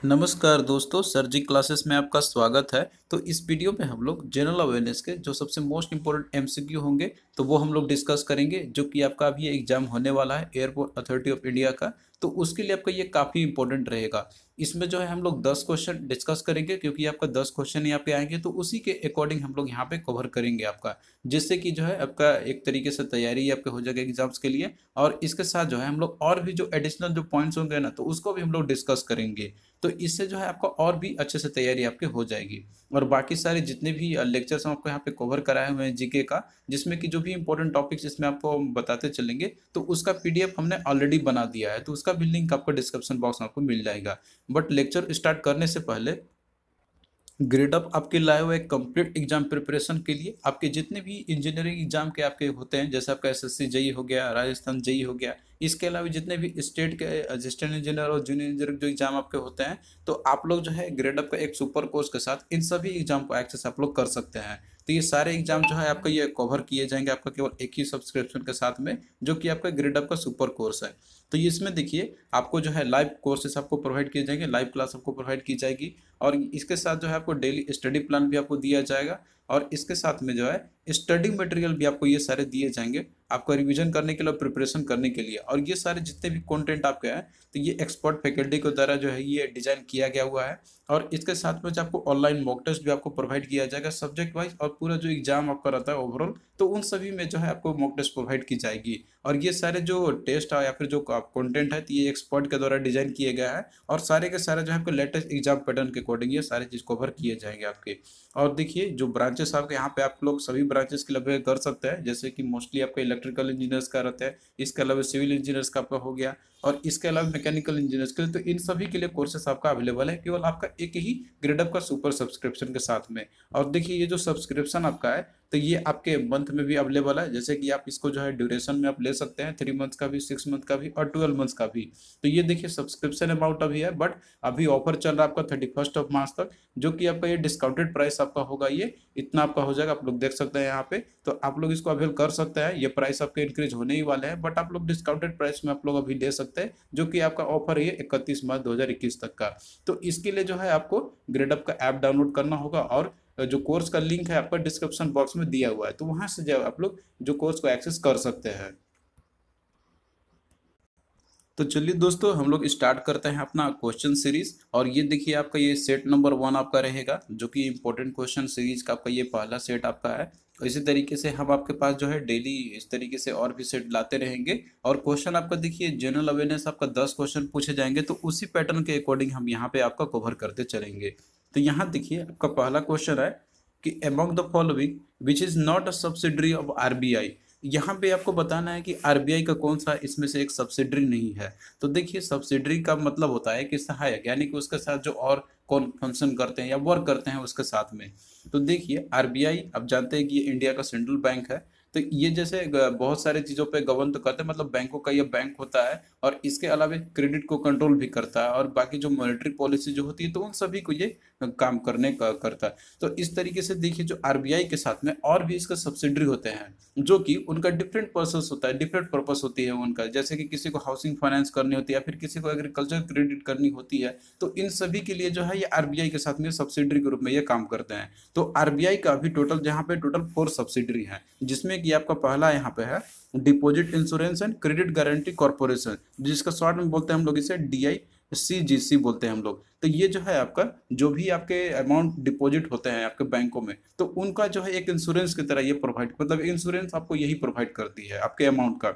नमस्कार दोस्तों, सर जी क्लासेस में आपका स्वागत है। तो इस वीडियो में हम लोग जनरल अवेयरनेस के जो सबसे मोस्ट इंपॉर्टेंट एमसीक्यू होंगे तो वो हम लोग डिस्कस करेंगे, जो कि आपका अभी एग्जाम होने वाला है एयरपोर्ट अथॉरिटी ऑफ इंडिया का। तो उसके लिए आपका ये काफ़ी इंपॉर्टेंट रहेगा। इसमें जो है हम लोग 10 क्वेश्चन डिस्कस करेंगे, क्योंकि आपका 10 क्वेश्चन यहाँ पे आएंगे तो उसी के अकॉर्डिंग हम लोग यहाँ पे कवर करेंगे आपका, जिससे कि जो है आपका एक तरीके से तैयारी आपके हो जाएगा एग्जाम्स के लिए। और इसके साथ जो है हम लोग और भी जो एडिशनल जो पॉइंट्स होंगे ना, तो उसको भी हम लोग डिस्कस करेंगे। तो इससे जो है आपका और भी अच्छे से तैयारी आपकी हो जाएगी। और बाकी सारे जितने भी लेक्चर्स हम आपको यहाँ पे कवर कराए हुए हैं जीके का, जिसमें कि जो भी इंपॉर्टेंट टॉपिक्स इसमें आपको हम बताते चलेंगे, तो उसका पीडीएफ हमने ऑलरेडी बना दिया है, तो उसका भी लिंक आपको डिस्क्रिप्शन बॉक्स में आपको मिल जाएगा। बट लेक्चर स्टार्ट करने से पहले ग्रेड अप आपके लाए हुए कंप्लीट एग्जाम प्रिपरेशन के लिए आपके जितने भी इंजीनियरिंग एग्जाम के आपके होते हैं, जैसे आपका एसएससी जेई हो गया, राजस्थान जेई हो गया, इसके अलावा जितने भी स्टेट के असिस्टेंट इंजीनियर और जूनियर इंजीनियर जो एग्जाम आपके होते हैं, तो आप लोग जो है ग्रेड अप का एक सुपर कोर्स के साथ इन सभी एग्जाम को एक्सेस आप लोग कर सकते हैं। तो ये सारे एग्जाम जो है आपका ये कवर किए जाएंगे आपका केवल एक ही सब्सक्रिप्शन के साथ में, जो कि आपका ग्रेड अप का सुपर कोर्स है। तो ये इसमें देखिए आपको जो है लाइव कोर्सेस आपको प्रोवाइड किए जाएंगे, लाइव क्लास आपको प्रोवाइड की जाएगी, और इसके साथ जो है आपको डेली स्टडी प्लान भी आपको दिया जाएगा। और इसके साथ में जो है स्टडी मटेरियल भी आपको ये सारे दिए जाएंगे आपको रिवीजन करने के लिए, प्रिपरेशन करने के लिए। और ये सारे जितने भी कंटेंट आपके हैं, तो ये एक्सपर्ट फैकल्टी के द्वारा जो है ये डिजाइन किया गया हुआ है। और इसके साथ में जो आपको ऑनलाइन मॉक टेस्ट भी आपको प्रोवाइड किया जाएगा सब्जेक्ट वाइज, और पूरा जो एग्जाम आपका रहता है ओवरऑल, तो उन सभी में जो है आपको मॉक टेस्ट प्रोवाइड की जाएगी। और ये सारे जो टेस्ट है या फिर जो कंटेंट है, तो ये एक्सपर्ट के द्वारा डिजाइन किए गया है, और सारे के सारे जो है आपको लेटेस्ट एग्जाम पैटर्न के अकॉर्डिंग ये सारी चीज कवर किए जाएंगे आपके। और देखिए जो ब्रांचेस आपके यहाँ पे आप लोग सभी ब्रांचेस के लिए कर सकते हैं, जैसे कि मोस्टली आपका इलेक्ट्रिकल इंजीनियर्स का रहता है, इसके अलावा सिविल इंजीनियर्स का आपका हो गया, और इसके अलावा मैकेनिकल इंजीनियर्स के लिए। तो इन सभी के लिए कोर्सेस आपका अवेलेबल है केवल आपका एक ही ग्रेडअप का सुपर सब्सक्रिप्शन के साथ में। और देखिए ये जो सब्सक्रिप्शन आपका है, तो ये आपके मंथ में भी अवेलेबल है, जैसे कि आप इसको जो है ड्यूरेशन में आप ले सकते हैं, 3 मंथ्स का भी, 6 मंथ का भी, और 12 मंथ्स का भी। तो ये देखिए सब्सक्रिप्शन अमाउंट अभी है, बट अभी ऑफर चल रहा है आपका 31 मार्च तक, जो कि आपका ये डिस्काउंटेड प्राइस आपका होगा, ये इतना आपका हो जाएगा, आप लोग देख सकते हैं यहाँ पे। तो आप लोग इसको अवेल कर सकते हैं, ये प्राइस आपके इंक्रीज होने ही वाले हैं, बट आप लोग डिस्काउंटेड प्राइस में आप लोग अभी ले सकते हैं, जो कि आपका ऑफर है 31 मार्च 2021 तक का। तो इसके लिए जो है आपको ग्रेडअप का ऐप डाउनलोड करना होगा, और जो कोर्स का लिंक है आपका डिस्क्रिप्शन बॉक्स में दिया हुआ है, तो वहां से जो आप लोग जो कोर्स को एक्सेस कर सकते हैं। तो चलिए दोस्तों, हम लोग स्टार्ट करते हैं अपना क्वेश्चन सीरीज। और ये देखिए आपका ये सेट नंबर 1 आपका रहेगा, जो कि इंपॉर्टेंट क्वेश्चन सीरीज का आपका ये पहला सेट आपका है। तो इसी तरीके से हम आपके पास जो है डेली इस तरीके से और भी सेट लाते रहेंगे। और क्वेश्चन आपका देखिए जनरल अवेयरनेस आपका 10 क्वेश्चन पूछे जाएंगे, तो उसी पैटर्न के अकॉर्डिंग हम यहाँ पे आपका कवर करते चलेंगे। तो यहाँ देखिए आपका पहला क्वेश्चन है कि among the following which is not a subsidiary of RBI. यहाँ पे आपको बताना है कि आरबीआई का कौन सा इसमें से एक सब्सिडरी नहीं है। तो देखिए सब्सिडरी का मतलब होता है कि सहायक, यानी कि उसके साथ जो और कौन फंक्शन करते हैं या वर्क करते हैं उसके साथ में। तो देखिए आरबीआई आप जानते हैं कि ये इंडिया का सेंट्रल बैंक है। तो ये जैसे बहुत सारी चीज़ों पे गवर्न तो करते हैं, मतलब बैंकों का ये बैंक होता है, और इसके अलावा क्रेडिट को कंट्रोल भी करता है, और बाकी जो मॉनेटरी पॉलिसी जो होती है, तो उन सभी को ये काम करने का करता है। तो इस तरीके से देखिए जो आरबीआई के साथ में और भी इसका सब्सिडरी होते हैं, जो कि उनका डिफरेंट पर्पस होता है, डिफरेंट पर्पस होती है उनका, जैसे कि किसी को हाउसिंग फाइनेंस करनी होती है, या फिर किसी को एग्रीकल्चर क्रेडिट करनी होती है। तो इन सभी के लिए जो है ये आरबीआई के साथ में सब्सिडरी के रूप में ये काम करते हैं। तो आरबीआई का अभी टोटल यहाँ पे टोटल 4 सब्सिडरी है, जिसमें कि आपका पहला यहाँ पे है deposit insurance and credit guarantee corporation, जिसका शॉर्ट में बोलते हैं हम लोग इसे DICGC बोलते हैं हम लोग। तो ये जो है आपका जो भी आपके अमाउंट डिपॉजिट होते हैं आपके बैंकों में, तो उनका जो है एक इंश्योरेंस की तरह ये प्रोवाइड, मतलब इंश्योरेंस आपको यही प्रोवाइड करती है आपके अमाउंट का।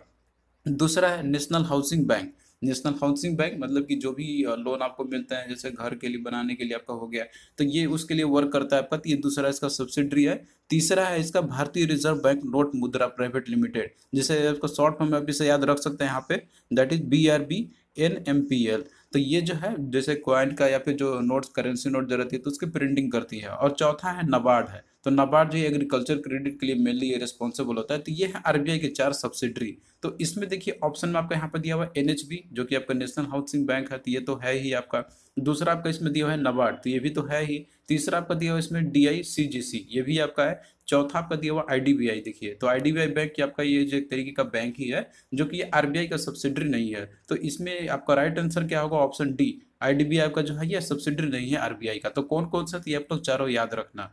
दूसरा है national housing bank. National housing bank मतलब कि जो भी लोन आपको मिलता है, जैसे घर के लिए बनाने के लिए आपका हो गया, तो ये उसके लिए वर्क करता है आपका। तो ये दूसरा इसका सब्सिडरी है। तीसरा है इसका भारतीय रिजर्व बैंक नोट मुद्रा प्राइवेट लिमिटेड, जिसे इसको शॉर्ट फॉर्म में आप इसे याद रख सकते हैं यहाँ पे, दैट इज BRBNMPL। तो ये जो है जैसे कॉइन का या फिर जो नोट्स करेंसी नोट जो रहती है, तो उसकी प्रिंटिंग करती है। और चौथा है नाबार्ड है। तो नाबार्ड जो एग्रीकल्चर क्रेडिट के लिए मेनली रिस्पॉन्सिबल होता है। तो ये है आरबीआई के 4 सब्सिडरी। तो इसमें देखिए ऑप्शन में आपका यहाँ पर दिया हुआ है एनएचबी, जो कि आपका नेशनल हाउसिंग बैंक है, तो ये तो है ही आपका। दूसरा आपका इसमें दिया हुआ है नाबार्ड, तो ये भी तो है ही। तीसरा आपका दिया हुआ इसमें DICGC, ये भी आपका है। चौथा आपका दिया हुआ IDBI, देखिए तो IDBI बैंक की आपका ये जो एक तरीके का बैंक ही है, जो कि आरबीआई का सब्सिडरी नहीं है। तो इसमें आपका राइट आंसर क्या होगा, ऑप्शन डी, आईडीबीआई आपका जो है ये सब्सिडरी नहीं है आरबीआई का। तो कौन कौन सा, तो ये आप लोग चारों याद रखना।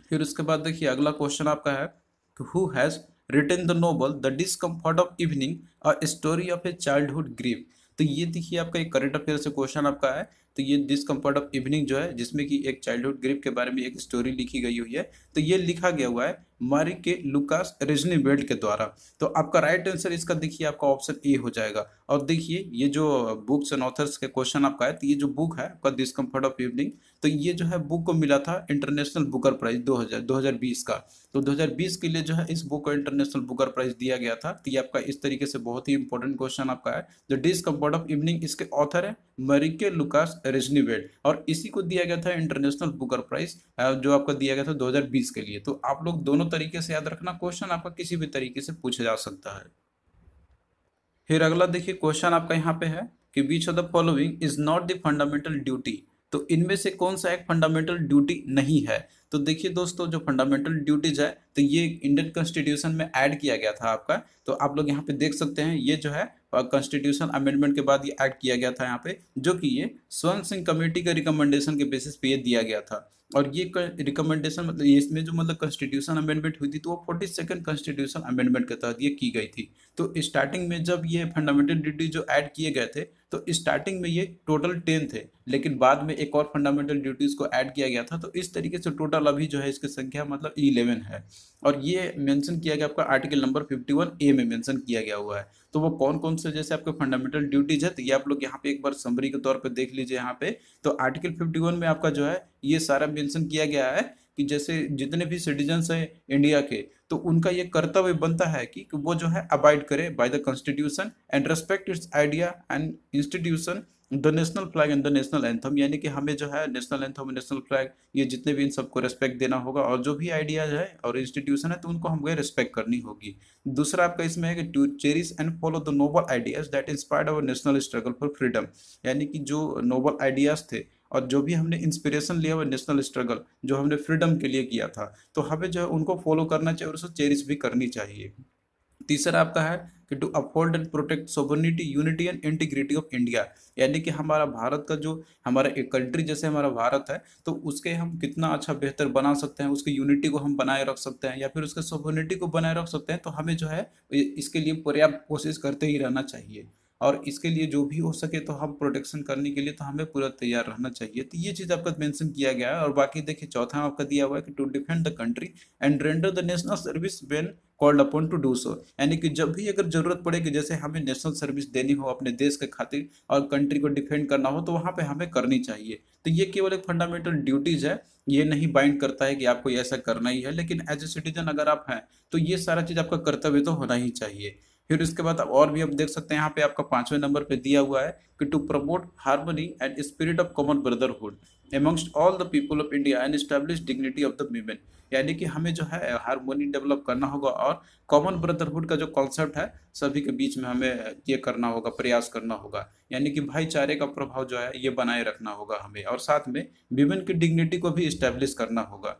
फिर उसके बाद देखिए अगला क्वेश्चन आपका है कि who has written the novel the discomfort of evening a story of a childhood grief. तो ये देखिए आपका एक करंट अफेयर से क्वेश्चन आपका है। तो ये डिस्कम्फर्ट ऑफ इवनिंग जो है, जिसमें कि एक चाइल्डहुड ग्रीफ के बारे में एक स्टोरी लिखी गई हुई है, तो ये लिखा गया हुआ है मारी के लुकास रेजनीबेल्ट के द्वारा। तो आपका राइट आंसर इसका देखिए आपका ऑप्शन ए हो जाएगा। और देखिए ये जो बुक्स एंड ऑथर्स के क्वेश्चन आपका है, तो ये जो बुक है आपका डिस्कम्फर्ट ऑफ इवनिंग, तो ये जो है बुक को मिला था इंटरनेशनल बुकर प्राइज 2020 का। तो 2020 के लिए जो है इस बुक को इंटरनेशनल बुकर प्राइज दिया गया था। तो ये आपका इस तरीके से बहुत ही इंपॉर्टेंट क्वेश्चन आपका है। द डिस्कम्फर्ट ऑफ इवनिंग, इसके ऑथर है मरिके लुकास रेजनीबेल्ट, और इसी को दिया गया था इंटरनेशनल बुकर प्राइज, जो आपका दिया गया था 2020 के लिए। तो आप लोग दोनों तरीके से याद रखना, क्वेश्चन आपका किसी भी तरीके से पूछा जा सकता है। फिर अगला देखिए क्वेश्चन आपका यहाँ पे है कि which of the following is not the fundamental duty. तो इनमें से कौन सा एक फंडामेंटल ड्यूटी नहीं है। तो देखिए दोस्तों, जो फंडामेंटल ड्यूटीज है, तो ये इंडियन कॉन्स्टिट्यूशन में ऐड किया गया था आपका। तो आप लोग यहाँ पे देख सकते हैं, ये जो है कॉन्स्टिट्यूशन अमेंडमेंट के बाद ये ऐड किया गया था यहाँ पे, जो कि ये स्वर्ण सिंह कमेटी के रिकमेंडेशन के बेसिस पे ये दिया गया था। और ये रिकमेंडेशन मतलब इसमें जो मतलब कॉन्स्टिट्यूशन अमेंडमेंट हुई थी, तो वो 42nd कॉन्स्टिट्यूशन अमेंडमेंट के तहत ये की गई थी। तो स्टार्टिंग में जब ये फंडामेंटल ड्यूटी जो ऐड किए गए थे, तो स्टार्टिंग में ये टोटल 10 थे, लेकिन बाद में एक और फंडामेंटल ड्यूटीज को ऐड किया गया था। तो इस तरीके से टोटल अभी जो है इसकी संख्या मतलब 11 है। और ये मेंशन किया गया आपका आर्टिकल नंबर 51A में मेंशन किया गया हुआ है। तो वो कौन कौन से जैसे आपके फंडामेंटल ड्यूटीज है, तो ये आप लोग यहाँ पे एक बार समरी के तौर पे देख लीजिए यहाँ पे। तो आर्टिकल 51 में आपका जो है ये सारा मेंशन किया गया है कि जैसे जितने भी सिटीजन्स हैं इंडिया के, तो उनका ये कर्तव्य बनता है कि वो जो है अबाइड करे by the constitution and respect it's idea and institution the national flag and the national anthem. यानी कि हमें जो है नेशनल एंथम, नेशनल फ्लैग, ये जितने भी इन सबको रेस्पेक्ट देना होगा, और जो भी आइडियाज है और इंस्टीट्यूशन है तो उनको हमें रेस्पेक्ट करनी होगी। दूसरा आपका इसमें है कि to cherish and follow the noble ideas that inspired our national struggle for freedom. यानी कि जो नोबल आइडियाज थे और जो भी हमने इंस्पिरेशन लिया हुआ नेशनल स्ट्रगल जो हमने फ्रीडम के लिए किया था, तो हमें जो है उनको फॉलो करना चाहिए और उसको चेरिश भी करनी चाहिए। तीसरा आपका है कि to uphold and protect sovereignty, unity and integrity of India. यानी कि हमारा भारत का जो हमारा एक कंट्री जैसे हमारा भारत है, तो उसके हम कितना अच्छा बेहतर बना सकते हैं, उसकी यूनिटी को हम बनाए रख सकते हैं या फिर उसके सोवर्निटी को बनाए रख सकते हैं। तो हमें जो है इसके लिए पर्याप्त कोशिश करते ही रहना चाहिए, और इसके लिए जो भी हो सके तो हम प्रोटेक्शन करने के लिए तो हमें पूरा तैयार रहना चाहिए। तो ये चीज़ आपका मेंशन किया गया है। और बाकी देखिए चौथा आपका दिया हुआ है कि to defend the country and render the national service when called upon to do so. यानी कि जब भी अगर जरूरत पड़े कि जैसे हमें नेशनल सर्विस देनी हो अपने देश के खातिर और कंट्री को डिफेंड करना हो, तो वहाँ पे हमें करनी चाहिए। तो ये केवल एक फंडामेंटल ड्यूटीज है, ये नहीं बाइंड करता है कि आपको ऐसा करना ही है, लेकिन एज ए सिटीजन अगर आप हैं तो ये सारा चीज़ आपका कर्तव्य तो होना ही चाहिए। फिर उसके बाद आप और भी आप देख सकते हैं यहाँ पे आपका 5वें नंबर पे दिया हुआ है कि to promote harmony and spirit of common brotherhood amongst all the people of India and establish dignity of the women. यानी कि हमें जो है हार्मोनी डेवलप करना होगा और कॉमन ब्रदरहुड का जो कॉन्सेप्ट है सभी के बीच में हमें ये करना होगा, प्रयास करना होगा। यानी कि भाईचारे का प्रभाव जो है ये बनाए रखना होगा हमें, और साथ में विमेन की डिग्निटी को भी इस्टेब्लिश करना होगा।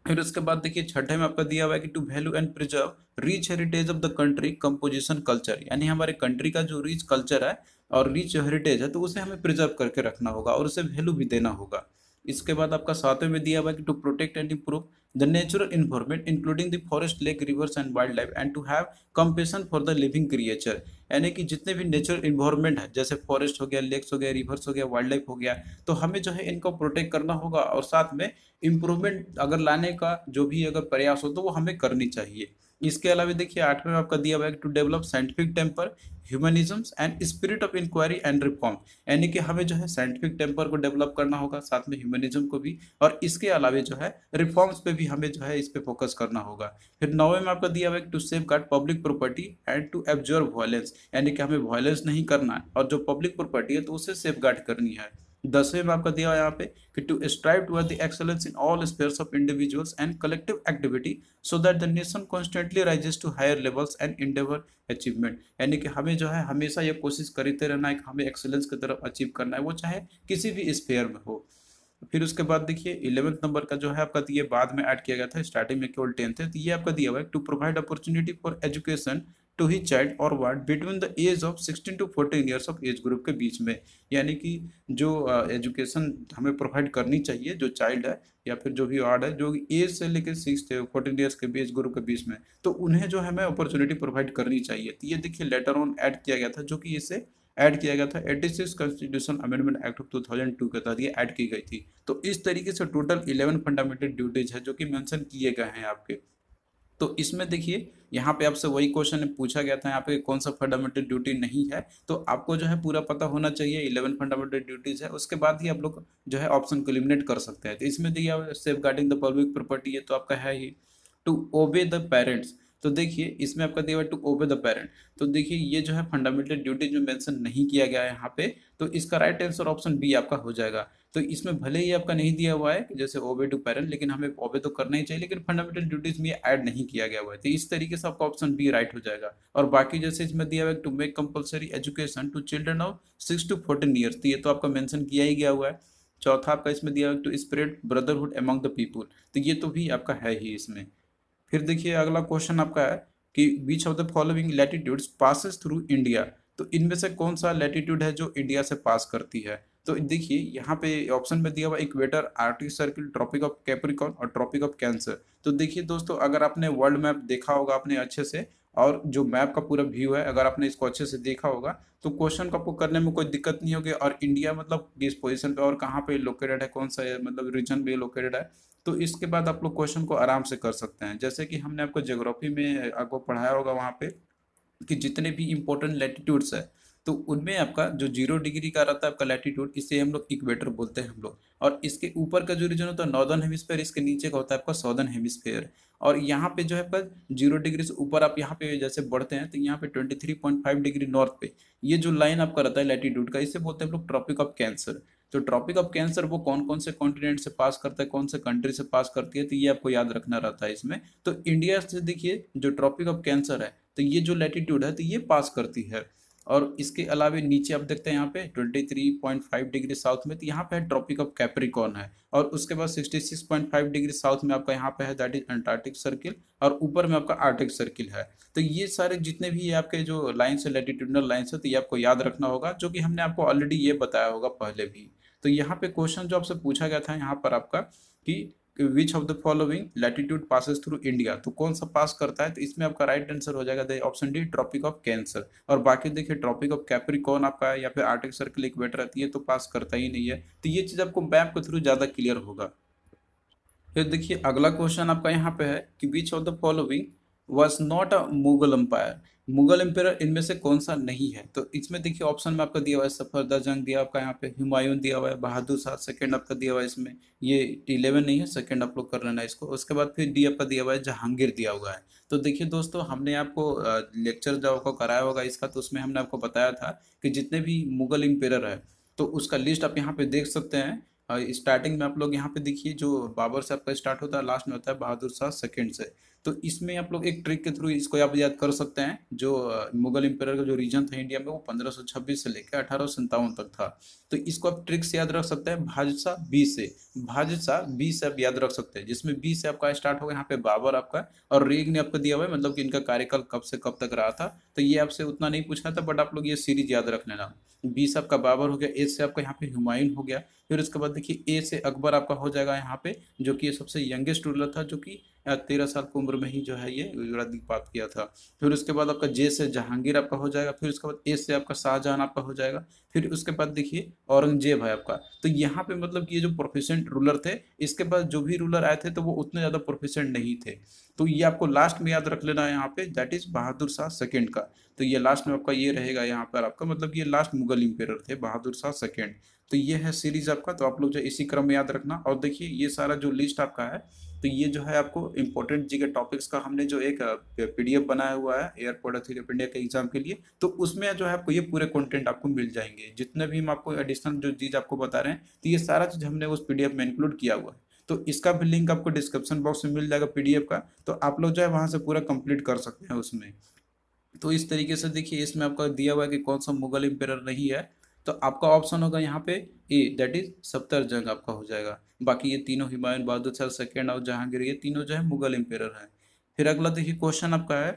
फिर उसके बाद देखिए छठे में आपका दिया हुआ है कि to value and preserve rich heritage of the country composition culture. यानी हमारे कंट्री का जो रिच कल्चर है और रिच हेरिटेज है, तो उसे हमें प्रिजर्व करके रखना होगा और उसे वैल्यू भी देना होगा। इसके बाद आपका 7वें में दिया हुआ है कि to protect and improve the natural environment including the forest, lake, rivers and wild life and to have compassion for the living creature. यानी कि जितने भी नेचुरल इन्वायरमेंट है, जैसे फॉरेस्ट हो गया, लेक्स हो गया, रिवर्स हो गया, वाइल्ड लाइफ हो गया, तो हमें जो है इनको प्रोटेक्ट करना होगा और साथ में इम्प्रूवमेंट अगर लाने का जो भी अगर प्रयास हो तो वो हमें करनी चाहिए। इसके अलावा देखिए 8वें में आपका दिया हुआ है to develop scientific temper, humanism and spirit of inquiry and reform. यानी कि हमें जो है साइंटिफिक टेम्पर को डेवलप करना होगा, साथ में ह्यूमनिज्म को भी, और इसके अलावा जो है रिफॉर्म्स पे भी हमें जो है इस पे फोकस करना होगा। फिर 9वें में आपका दिया हुआ है to safeguard public property and to absorb violence. यानी कि हमें वायलेंस नहीं करना है और जो पब्लिक प्रॉपर्टी है तो उसे सेफ गार्ड करनी है। 10वें में आपका दिया हुआ है यहाँ पे कि to strive toward the excellence in all spheres of individuals and collective activity so that the nation constantly rises to higher levels and endeavour achievement. यानी कि हमें जो है हमेशा ये कोशिश करते रहना है कि हमें एक्सेलेंस की तरफ अचीव करना है, वो चाहे किसी भी स्फीयर में हो। फिर उसके बाद देखिए 11वें नंबर का जो है आपका ये बाद में ऐड किया गया था, स्टार्टिंग में केवल 10 थे। तो ये आपका दिया हुआ है to provide opportunity for education to he child और ward between the age of 16 to 14 years of age group के बीच में। यानी कि जो एजुकेशन हमें प्रोवाइड करनी चाहिए जो चाइल्ड है या फिर जो भी वार्ड है जो एज से लेकर 14 ईयर्स के एज ग्रुप के बीच में, तो उन्हें जो है हमें अपॉर्चुनिटी प्रोवाइड करनी चाहिए। तो ये देखिए लेटर ऑन ऐड किया गया था, जो कि इसे ऐड किया गया था 86 कॉन्स्टिट्यूशन अमेंडमेंट एक्ट ऑफ 2002 के तहत ये ऐड की गई थी। तो इस तरीके से टोटल 11 फंडामेंटल ड्यूटीज है जो कि मेंशन किए गए हैं आपके। तो इसमें देखिए यहाँ पे आपसे वही क्वेश्चन पूछा गया था यहाँ पे कौन सा फंडामेंटल ड्यूटी नहीं है, तो आपको जो है पूरा पता होना चाहिए 11 फंडामेंटल ड्यूटीज है, उसके बाद ही आप लोग जो है ऑप्शन को एलिमिनेट कर सकते हैं। तो इसमें देखिए safeguarding the public property ये तो आपका है ही, टू ओबे द पेरेंट्स। तो देखिए इसमें आपका दिया हुआ टू ओबे द पेरेंट, तो देखिए ये जो है फंडामेंटल ड्यूटी जो मेंशन नहीं किया गया है यहाँ पे, तो इसका राइट आंसर ऑप्शन बी आपका हो जाएगा। तो इसमें भले ही आपका नहीं दिया हुआ है जैसे ओबे टू पेरेंट, लेकिन हमें ओबे तो करना ही चाहिए, लेकिन फंडामेंटल ड्यूटीज में ऐड नहीं किया गया हुआ है, तो इस तरीके से आपका ऑप्शन बी राइट हो जाएगा। और बाकी जैसे इसमें दिया हुआ है to make compulsory education to children of 6 to 14 years, तो ये तो आपका मेंशन किया ही गया हुआ है। चौथा आपका इसमें दिया हुआ है to spread brotherhood among the people, तो ये तो भी आपका है ही इसमें। फिर देखिए अगला क्वेश्चन आपका है कि which of the following latitudes passes through India, तो इनमें से कौन सा लैटिट्यूड है जो इंडिया से पास करती है। तो देखिए यहाँ पे ऑप्शन में दिया हुआ equator, Arctic Circle, Tropic of Capricorn और ट्रॉपिक ऑफ कैंसर। तो देखिए दोस्तों अगर आपने वर्ल्ड मैप देखा होगा आपने अच्छे से, और जो मैप का पूरा व्यू है अगर आपने इसको अच्छे से देखा होगा तो क्वेश्चन को आपको करने में कोई दिक्कत नहीं होगी। और इंडिया मतलब किस पोजीशन पे और कहाँ पे लोकेटेड है, कौन सा मतलब रीजन में लोकेटेड है, तो इसके बाद आप लोग क्वेश्चन को आराम से कर सकते हैं। जैसे कि हमने आपको ज्योग्राफी में आपको पढ़ाया होगा वहाँ पे कि जितने भी इंपॉर्टेंट लैटिट्यूड्स है तो उनमें आपका जो 0 डिग्री का रहता है आपका लैटिट्यूड, इसे हम लोग इक्वेटर बोलते हैं हम लोग। और इसके ऊपर का जो रीजन होता है नॉर्दर्न हेमिस्फेयर, इसके नीचे का होता है आपका सॉर्दर्न हेमिस्फेयर। और यहाँ पे जो है आपका 0 डिग्री से ऊपर आप यहाँ पे जैसे बढ़ते हैं तो यहाँ पे 23.5 डिग्री नॉर्थ पे ये जो लाइन आपका रहता है लैटिट्यूड का, इसे बोलते हैं हम लोग ट्रॉपिक ऑफ कैंसर। तो ट्रॉपिक ऑफ कैंसर वो कौन कौन से कॉन्टिनेंट से पास करता है, कौन से कंट्री से पास करती है, तो ये आपको याद रखना रहता है इसमें। तो इंडिया से देखिए जो ट्रॉपिक ऑफ कैंसर है तो ये जो लैटिट्यूड है तो ये पास करती है। और इसके अलावा नीचे आप देखते हैं यहाँ पे 23.5 डिग्री साउथ में, तो यहाँ पे है ट्रॉपिक ऑफ कैप्रिकॉर्न है। और उसके बाद 66.5 डिग्री साउथ में आपका यहाँ पे है दैट इज अंटार्कटिक सर्किल, और ऊपर में आपका आर्कटिक सर्किल है। तो ये सारे जितने भी आपके जो लाइन्स है लैटिट्यूडनल लाइन्स है तो ये आपको याद रखना होगा, जो कि हमने आपको ऑलरेडी ये बताया होगा पहले भी। तो यहाँ पे क्वेश्चन जो आपसे पूछा गया था यहाँ पर आपका कि which of the following latitude passes through India, तो कौन सा पास करता है, तो इसमें आपका राइट आंसर हो जाएगा option D Tropic of Cancer. और बाकी देखिए ट्रॉपिक ऑफ कैप्रिकॉर्न आपका है या फिर आर्कटिक सर्किल इक्वेटर रहती है तो पास करता ही नहीं है। तो ये चीज आपको मैप के थ्रू ज्यादा क्लियर होगा। फिर देखिए अगला क्वेश्चन आपका यहाँ पे है कि which of the following was not a Mughal empire, Mughal empire इनमें से कौन सा नहीं है। तो इसमें देखिए ऑप्शन में आपका दिया हुआ है सफदर जंग दिया आपका यहाँ पे, हुमायूं दिया हुआ है, बहादुर शाह सेकंड आपका दिया हुआ है इसमें, ये 11 नहीं है सेकंड आप लोग कर लेना इसको। उसके बाद फिर डी आपका दिया हुआ है जहांगीर दिया हुआ है। तो देखिए दोस्तों हमने आपको लेक्चर जो आपको कराया होगा इसका, तो उसमें हमने आपको बताया था कि जितने भी मुगल एम्पायर है तो उसका लिस्ट आप यहाँ पे देख सकते हैं। स्टार्टिंग में आप लोग यहाँ पे देखिए जो बाबर से आपका स्टार्ट होता है लास्ट में होता है बहादुर शाह सेकंड से। तो इसमें आप लोग एक ट्रिक के थ्रू इसको आप याद कर सकते हैं। जो मुगल एम्पायर का जो रीजन था इंडिया में वो 1526 से लेकर 1857 तक था। तो इसको आप ट्रिक से याद रख सकते हैं भाजसा बी से, भाजसा बी से आप याद रख सकते हैं, जिसमें बी से आपका स्टार्ट होगा यहाँ पे बाबर आपका, और रेग ने आपको दिया हुआ है मतलब कि इनका कार्यकाल कब से कब तक रहा था। तो ये आपसे उतना नहीं पूछना था बट आप लोग ये सीरीज याद रख लेना। बी से आपका बाबर हो गया, ए से आपका यहाँ पे हुमायूं हो गया, फिर उसके बाद देखिए ए से अकबर आपका हो जाएगा यहाँ पे, जो कि सबसे यंगेस्ट रूलर था, जो कि 13 साल की उम्र में ही जो है ये राज्यपात किया था। फिर उसके बाद आपका जे से जहांगीर आपका हो जाएगा, फिर उसके बाद ए से आपका शाहजहां आपका हो जाएगा, फिर उसके बाद देखिए औरंगजेब है आपका। तो यहाँ पे मतलब कि ये जो प्रोफिशिएंट रूलर थे, इसके बाद जो भी रूलर आए थे तो वो उतने ज्यादा प्रोफिशिएंट नहीं थे। तो ये आपको लास्ट में याद रख लेना है यहाँ पे that is Bahadur Shah second का। तो ये लास्ट में आपका ये रहेगा यहाँ पर आपका, मतलब ये लास्ट मुगल इंपेरर थे बहादुर शाह सेकेंड। तो ये है सीरीज आपका, तो आप लोग जो इसी क्रम में याद रखना। और देखिए ये सारा जो लिस्ट आपका है तो ये जो है आपको इंपॉर्टेंट जी के टॉपिक्स का हमने जो एक पीडीएफ बनाया हुआ है एयरपोर्ट अथॉरिटी ऑफ इंडिया के एग्जाम के लिए, तो उसमें जो है आपको ये पूरे कंटेंट आपको मिल जाएंगे। जितने भी हम आपको एडिशनल जो चीज आपको बता रहे हैं तो ये सारा चीज हमने उस पीडीएफ में इंक्लूड किया हुआ है। तो इसका भी लिंक आपको डिस्क्रिप्शन बॉक्स में मिल जाएगा पीडीएफ का, तो आप लोग जो है वहां से पूरा कंप्लीट कर सकते हैं उसमें। तो इस तरीके से देखिए इसमें आपका दिया हुआ है कि कौन सा मुगल एम्पायर नहीं है, तो आपका ऑप्शन होगा यहाँ पे ए दैट इज सफ्दरजंग आपका हो जाएगा। बाकी ये तीनों हुमायूं, बहादुर शाह सेकेंड और जहांगीर, ये तीनों जो है मुगल एम्पायर है। फिर अगला देखिए क्वेश्चन आपका है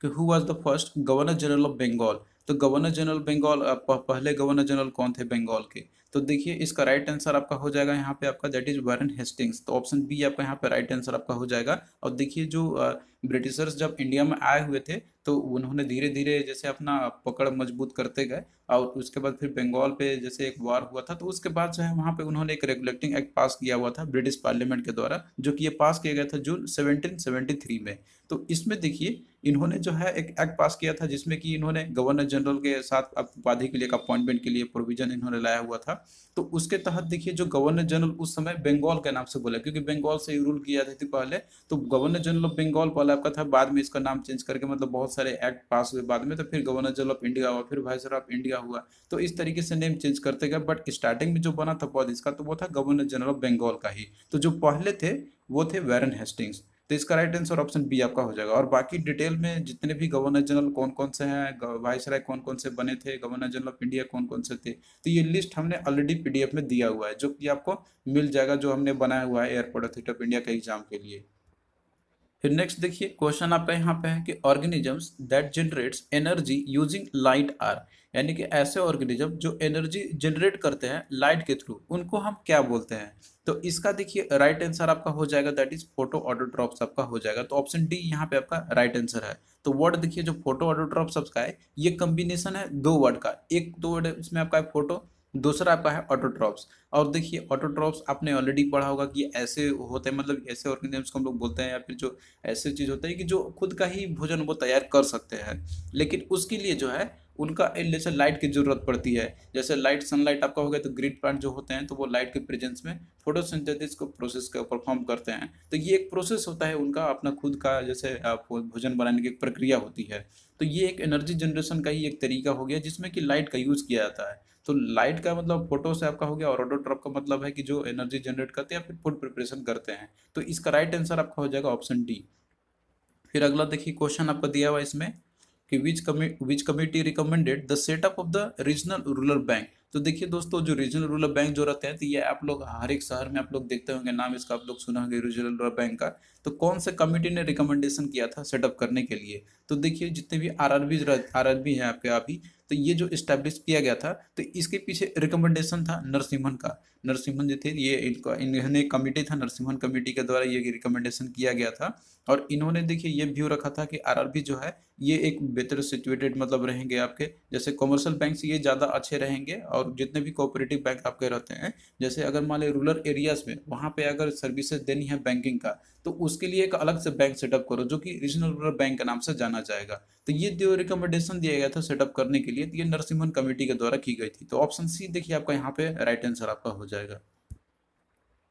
कि who was the first governor general of Bengal. तो गवर्नर जनरल बंगाल, पहले गवर्नर जनरल कौन थे बंगाल के? तो देखिए इसका राइट आंसर आपका हो जाएगा यहाँ पे आपका, दैट इज वारेन हेस्टिंग्स। तो ऑप्शन बी आपका यहाँ पे राइट आंसर आपका हो जाएगा। और देखिए जो ब्रिटिशर्स जब इंडिया में आए हुए थे तो उन्होंने धीरे धीरे जैसे अपना पकड़ मजबूत करते गए, और उसके बाद फिर बंगाल पे जैसे एक वार हुआ था, तो उसके बाद जो है वहाँ पे उन्होंने एक रेगुलेटिंग एक्ट पास किया हुआ था ब्रिटिश पार्लियामेंट के द्वारा, जो कि ये पास किया गया था जून 1773 में। तो इसमें देखिए इन्होंने जो है एक एक्ट पास किया था जिसमें कि इन्होंने गवर्नर जनरल के साथ उपाधि के लिए, अपॉइंटमेंट के लिए प्रोविजन इन्होंने लाया हुआ था। तो उसके तहत देखिए जो गवर्नर जनरल उस समय बंगाल के नाम से बोला, क्योंकि बंगाल से ही रूल किया जाती थी पहले, तो गवर्नर जनरल ऑफ बंगाल पहले आपका था, बाद में इसका नाम चेंज करके मतलब बहुत सारे एक्ट पास हुए बाद में, तो फिर गवर्नर जनरल ऑफ इंडिया हुआ, फिर वाइसरॉय ऑफ इंडिया हुआ। तो इस तरीके से नेम चेंज करते गए, बट स्टार्टिंग में जो बना था पद इसका तो वो था गवर्नर जनरल ऑफ बंगाल का ही। तो जो पहले थे वो थे वारेन हेस्टिंग्स। तो इसका राइट आंसर ऑप्शन बी आपका हो जाएगा। और बाकी डिटेल में जितने भी गवर्नर जनरल कौन कौन से हैं, वाइसराय कौन कौन से बने थे, गवर्नर जनरल ऑफ इंडिया कौन कौन से थे, तो ये लिस्ट हमने ऑलरेडी पीडीएफ में दिया हुआ है, जो कि आपको मिल जाएगा, जो हमने बनाया हुआ है एयरपोर्ट अथॉरिटी ऑफ इंडिया के एग्जाम के लिए। फिर नेक्स्ट देखिए क्वेश्चन आपका यहाँ पे है कि organisms that generates energy using light are, यानी कि ऐसे ऑर्गेनिज्म जो एनर्जी जनरेट करते हैं लाइट के थ्रू, उनको हम क्या बोलते हैं? तो इसका देखिए राइट आंसर आपका हो जाएगा, दैट इज फोटो ऑटोट्रॉप्स आपका हो जाएगा। तो ऑप्शन डी यहाँ पे आपका राइट आंसर है। तो वर्ड देखिए जो फोटो ऑटोट्रॉप्स आपका है, ये कॉम्बिनेशन है दो वर्ड का, एक दो वर्ड इसमें आपका है फोटो, दूसरा आपका है ऑटोट्रॉप्स। और देखिए ऑटोट्रॉप्स आपने ऑलरेडी पढ़ा होगा कि ऐसे होते हैं, मतलब ऐसे ऑर्गेनिजम्स को हम लोग बोलते हैं, या फिर जो ऐसे चीज होता है कि जो खुद का ही भोजन वो तैयार कर सकते हैं, लेकिन उसके लिए जो है उनका जैसे लाइट की जरूरत पड़ती है। जैसे लाइट, सनलाइट आपका हो गया, तो ग्रीन प्लांट जो होते हैं तो वो लाइट के प्रेजेंस में फोटोसिंथेसिस को प्रोसेस का परफॉर्म करते हैं। तो ये एक प्रोसेस होता है उनका, अपना खुद का जैसे भोजन बनाने की एक प्रक्रिया होती है। तो ये एक एनर्जी जनरेशन का ही एक तरीका हो गया जिसमें कि लाइट का यूज किया जाता है। तो लाइट का मतलब फोटो से आपका हो गया, और ऑटोट्रॉप का मतलब है कि जो एनर्जी जनरेट करते हैं या फिर फूड प्रिपरेशन करते हैं। तो इसका राइट आंसर आपका हो जाएगा ऑप्शन डी। फिर अगला देखिए क्वेश्चन आपका दिया हुआ इसमें कि विच committee recommended the setup of the regional rural bank. तो देखिए दोस्तों जो रीजनल रूरल बैंक जो रहते हैं, तो ये आप लोग हर एक शहर में आप लोग देखते होंगे, नाम इसका आप लोग सुना होंगे रीजनल रूरल बैंक का। तो कौन से कमिटी ने रिकमेंडेशन किया था सेटअप करने के लिए? तो देखिए जितने भी आरआरबी है आपके अभी, तो ये जो इस्टेब्लिश किया गया था, तो इसके पीछे रिकमेंडेशन था नरसिम्हन का। नरसिम्हन जो थे ये इन्होंने कमिटी था, नरसिम्हन कमेटी के द्वारा ये रिकमेंडेशन किया गया था। और इन्होंने देखिए ये व्यू रखा था कि आरआरबी जो है ये एक बेहतर सिचुएटेड मतलब रहेंगे आपके, जैसे कमर्शियल बैंक से ये ज़्यादा अच्छे रहेंगे। और जितने भी कोऑपरेटिव बैंक आपके रहते हैं, जैसे अगर मान लो रूरल एरियाज में वहाँ पे अगर सर्विसेज देनी है बैंकिंग का, तो उसके लिए एक अलग से बैंक सेटअप करो जो कि रीजनल रूरल बैंक के नाम से जाना जाएगा। तो ये जो रिकमेंडेशन दिया गया था सेटअप करने के लिए, तो ये नरसिम्हन कमेटी के द्वारा की गई थी। तो ऑप्शन सी देखिए आपका यहाँ पे राइट आंसर आपका हो जाएगा।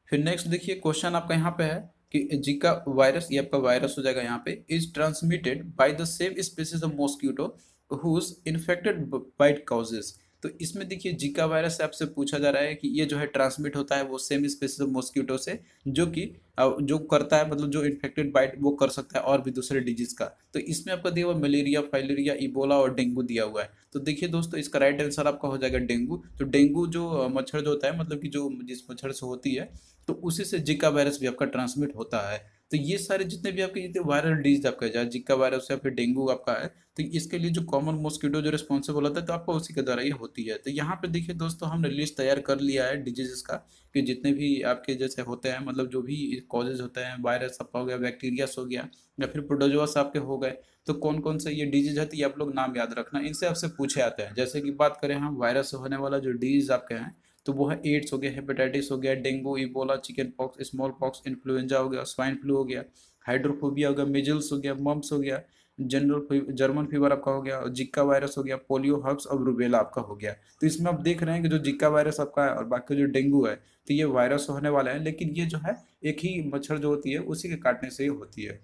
फिर नेक्स्ट देखिए क्वेश्चन आपका यहाँ पे है कि जीका वायरस, ये आपका वायरस हो जाएगा यहाँ पे, is transmitted by the same species of mosquito whose infected bite causes. तो इसमें देखिए जीका वायरस से आपसे पूछा जा रहा है कि ये जो है ट्रांसमिट होता है वो सेम स्पीसीज ऑफ मॉस्किटो से, जो कि जो करता है मतलब जो इन्फेक्टेड बाइट वो कर सकता है और भी दूसरे डिजीज का। तो इसमें आपका दिया हुआ मलेरिया, फाइलेरिया, इबोला और डेंगू दिया हुआ है। तो देखिए दोस्तों इसका राइट आंसर आपका हो जाएगा डेंगू। तो डेंगू जो मच्छर जो होता है, मतलब कि जो जिस मच्छर से होती है, तो उसी से जिका वायरस भी आपका ट्रांसमिट होता है। तो ये सारे जितने भी आपके जितने वायरल डिजीज आपका चाहे जिका वायरस या फिर डेंगू आपका है, तो इसके लिए जो कॉमन मॉस्किटो जो रिस्पॉन्सिबल होता है, तो आपका उसी के द्वारा ये होती है। तो यहाँ पे देखिए दोस्तों हमने लिस्ट तैयार कर लिया है डिजीजेस का, कि जितने भी आपके जैसे होते हैं, मतलब जो भी कॉजेज होते हैं, वायरस आपका हो गया, बैक्टीरियास हो गया, या फिर प्रोटोजोआस आपके हो गए, तो कौन कौन से ये डिजीज है, तो ये आप लोग नाम याद रखना, इनसे आपसे पूछे आते हैं। जैसे कि बात करें हम वायरस से होने वाला जो डिजीज आपके हैं, तो वो है एड्स हो गया, हेपेटाइटिस हो गया, dengue, Ebola, chicken pox, small pox, influenza हो गया, स्वाइन फ्लू हो गया, हाइड्रोफोबिया हो गया, मिजल्स हो गया, मम्प्स हो गया, जर्मन फीवर आपका हो गया, जिक्का वायरस हो गया, पोलियो, हग्स और रूबेला आपका हो गया। तो इसमें आप देख रहे हैं कि जो जिक्का वायरस आपका है और बाकी जो डेंगू है, तो ये वायरस होने वाला है, लेकिन ये जो है एक ही मच्छर जो होती है उसी के काटने से ही होती है।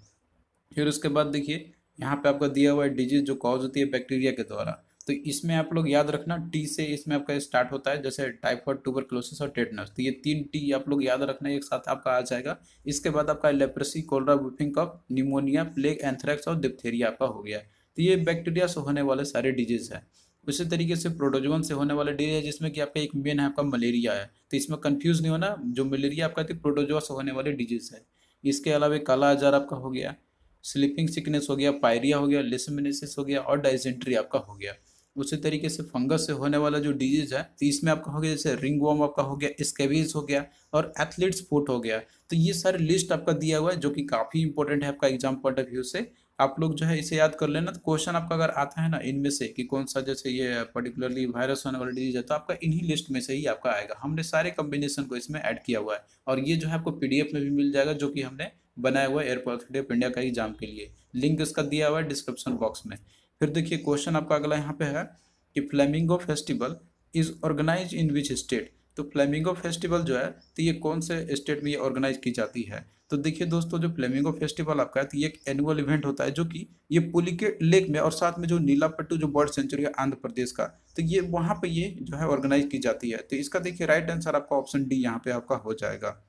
फिर उसके बाद देखिए यहाँ पे आपका दिया हुआ है डिजीज जो कॉज होती है बैक्टीरिया के द्वारा। तो इसमें आप लोग याद रखना टी से इसमें आपका स्टार्ट होता है, जैसे टाइफाइड, ट्यूबरक्लोसिस और टेटनस। तो ये 3 टी आप लोग याद रखना, एक साथ आपका आ जाएगा। इसके बाद आपका लेप्रेसी, कोलरा, वुफिंग कफ, निमोनिया, प्लेग, एंथ्रेक्स और डिप्थेरिया आपका हो गया। तो ये बैक्टीरिया से होने वाले सारे डिजीज है। उसी तरीके से प्रोटोजोवन से होने वाले डिजीज है, जिसमें कि आपका एक मेन है आपका मलेरिया है। तो इसमें कंफ्यूज नहीं होना, जो मलेरिया आपका प्रोटोजोआ से होने वाले डिजीज है। इसके अलावा काला आजार आपका हो गया, स्लीपिंग सिकनेस हो गया, पायरिया हो गया, लेशमैनियासिस हो गया और डायसेंट्री आपका हो गया। उसी तरीके से फंगस से होने वाला जो डिजीज है तो इसमें आपका हो गया जैसे रिंगवॉर्म आपका हो गया, स्कैबीज हो गया और एथलीट्स फुट हो गया। तो ये सारे लिस्ट आपका दिया हुआ है जो कि काफ़ी इंपॉर्टेंट है आपका एग्जाम पॉइंट ऑफ व्यू से। आप लोग जो है इसे याद कर लेना। तो क्वेश्चन आपका अगर आता है ना इनमें से कि कौन सा जैसे ये पर्टिकुलरली वायरस होने वाला डिजीज है तो आपका इन्हीं लिस्ट में से ही आपका आएगा। हमने सारे कॉम्बिनेशन को इसमें ऐड किया हुआ है और ये जो है आपको पीडीएफ में भी मिल जाएगा जो कि हमने बनाया हुआ है एयरपोर्ट अथॉरिटी ऑफ इंडिया का एग्जाम के लिए। लिंक इसका दिया हुआ है डिस्क्रिप्शन बॉक्स में। फिर देखिए क्वेश्चन आपका अगला यहाँ पे है कि flamingo festival is organise in which state. तो फ्लेमिंगो फेस्टिवल जो है तो ये कौन से स्टेट में ये ऑर्गेनाइज की जाती है। तो देखिए दोस्तों जो फ्लेमिंगो फेस्टिवल आपका है तो ये एक एनुअल इवेंट होता है जो कि ये पुलिकेट लेक में और साथ में जो नीलापट्टू जो बर्ड सेंचुरी है आंध्र प्रदेश का, तो ये वहाँ पे ये जो है ऑर्गेनाइज की जाती है। तो इसका देखिए राइट आंसर आपका ऑप्शन डी यहाँ पे आपका हो जाएगा।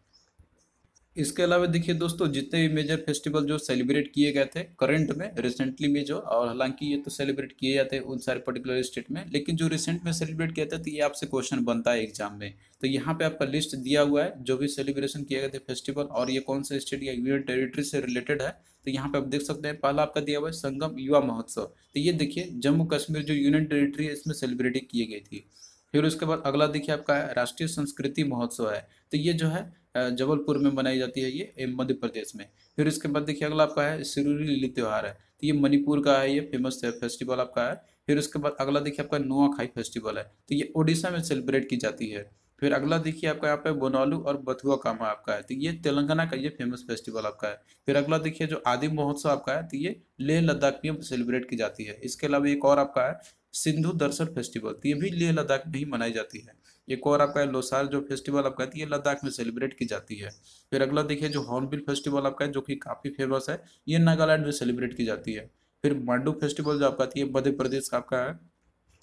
इसके अलावा देखिए दोस्तों जितने भी मेजर फेस्टिवल जो सेलिब्रेट किए गए थे करंट में रिसेंटली में जो, और हालांकि ये तो सेलिब्रेट किए जाते हैं उन सारे पर्टिकुलर स्टेट में, लेकिन जो रिसेंट में सेलिब्रेट किया था तो ये आपसे क्वेश्चन बनता है एग्जाम में। तो यहाँ पे आपका लिस्ट दिया हुआ है जो भी सेलिब्रेशन किए गए थे फेस्टिवल और ये कौन से स्टेट या यूनियन टेरिटरी से रिलेटेड है। तो यहाँ पे आप देख सकते हैं पहला आपका दिया हुआ है संगम युवा महोत्सव। तो ये देखिए जम्मू कश्मीर जो यूनियन टेरिटरी है इसमें सेलिब्रेट की गई थी। फिर उसके बाद अगला देखिए आपका है राष्ट्रीय संस्कृति महोत्सव है। तो ये जो है जबलपुर में मनाई जाती है ये मध्य प्रदेश में। फिर इसके बाद देखिए अगला आपका है सिरोही लिली त्योहार है। तो ये मणिपुर का है, ये फेमस फेस्टिवल आपका है। फिर उसके बाद अगला देखिए आपका नुआखाई फेस्टिवल है। तो ये उड़ीसा में सेलिब्रेट की जाती है। फिर अगला देखिए आपका यहाँ पे बोनालू और बथुआ कामा आपका है। तो ये तेलंगाना का ये फेमस फेस्टिवल आपका है। फिर अगला देखिए जो आदि महोत्सव आपका है तो ये लेह लद्दाख में सेलिब्रेट की जाती है। इसके अलावा एक और आपका है सिंधु दर्शन फेस्टिवल। तो ये भी लेह लद्दाख में ही मनाई जाती है। एक और आपका है लोसार जो फेस्टिवल आपका है तो ये लद्दाख में सेलिब्रेट की जाती है। फिर अगला देखिए जो हॉर्नबिल फेस्टिवल आपका है जो कि काफ़ी फेमस है, ये नागालैंड में सेलिब्रेट की जाती है। फिर मांडू फेस्टिवल जो आपका है ये मध्य प्रदेश का आपका है।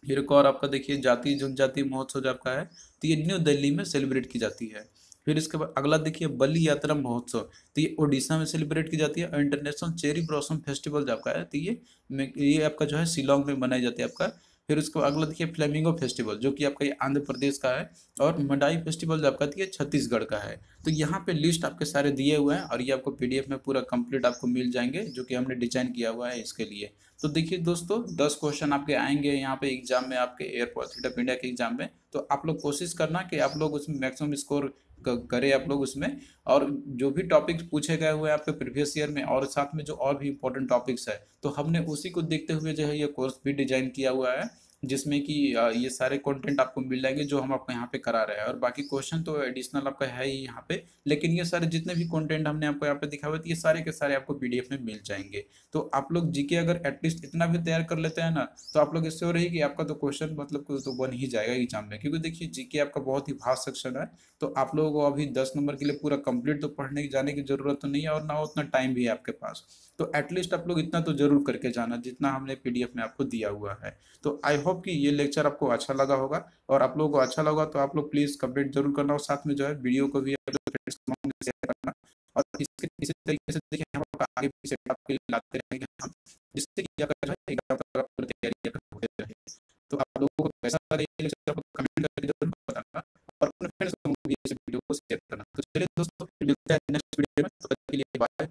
फिर एक और आपका देखिए जाति जनजाति महोत्सव जो आपका है तो ये न्यू दिल्ली में सेलिब्रेट की जाती है। फिर इसके बाद अगला देखिए बलि यात्रा महोत्सव। तो ये उड़ीसा में सेलिब्रेट की जाती है। और इंटरनेशनल चेरी ब्लॉसम फेस्टिवल जो आपका है तो ये आपका जो है शिलोंग में मनाई जाती है आपका। फिर उसको अगला देखिए फ्लेमिंगो फेस्टिवल जो कि आपका ये आंध्र प्रदेश का है। और मंडाई फेस्टिवल जो आपका ये छत्तीसगढ़ का है। तो यहाँ पे लिस्ट आपके सारे दिए हुए हैं और ये आपको पीडीएफ में पूरा कंप्लीट आपको मिल जाएंगे जो कि हमने डिजाइन किया हुआ है इसके लिए। तो देखिए दोस्तों 10 क्वेश्चन आपके आएंगे यहाँ पे एग्जाम में, आपके एयरपोर्ट अथॉरिटी ऑफ इंडिया के एग्जाम में। तो आप लोग कोशिश करना कि आप लोग उसमें मैक्सिमम स्कोर करें आप लोग उसमें। और जो भी टॉपिक्स पूछे गए हुए हैं आपके प्रीवियस ईयर में और साथ में जो और भी इंपॉर्टेंट टॉपिक्स है तो हमने उसी को देखते हुए जो है ये कोर्स भी डिजाइन किया हुआ है जिसमें कि ये सारे कंटेंट आपको मिल जाएंगे जो हम आपको यहाँ पे करा रहे हैं। और बाकी क्वेश्चन तो एडिशनल आपका है ही यहाँ पे, लेकिन ये सारे जितने भी कंटेंट हमने आपको यहाँ पे दिखाए हुए थे ये सारे के सारे आपको पीडीएफ में मिल जाएंगे। तो आप लोग जीके अगर एटलीस्ट इतना भी तैयार कर लेते हैं ना तो आप लोग इससे हो रही कि आपका तो क्वेश्चन मतलब तो बन ही जाएगा एग्जाम में, क्योंकि देखिए जीके आपका बहुत ही भास्ट सेक्शन है। तो आप लोगों को अभी 10 नंबर के लिए पूरा कंप्लीट तो पढ़ने की जाने की जरूरत तो नहीं है और ना उतना टाइम भी है आपके पास। तो एटलीस्ट आप लोग इतना तो जरूर करके जाना जितना हमने पीडीएफ में आपको दिया हुआ है। तो आई होप कि ये लेक्चर आपको अच्छा लगा होगा और आप लोगों को अच्छा लगा तो आप लोग प्लीज कमेंट जरूर करना और साथ में जो है वीडियो को भी शेयर करना। और इसी तरीके से देखिए हम आपका आगे भी सेटअप के लिए लाते रहेंगे हम, जिससे कि आपका जो है एग्जाम का पूरी तैयारी होते रहे। तो आप लोगों को कैसा लगा ये लेक्चर आपको कमेंट करके जरूर बताना और अपने फ्रेंड्स को भी इस वीडियो को शेयर करना। तो चलिए दोस्तों मिलते हैं नेक्स्ट वीडियो में, तब तक के लिए बाय।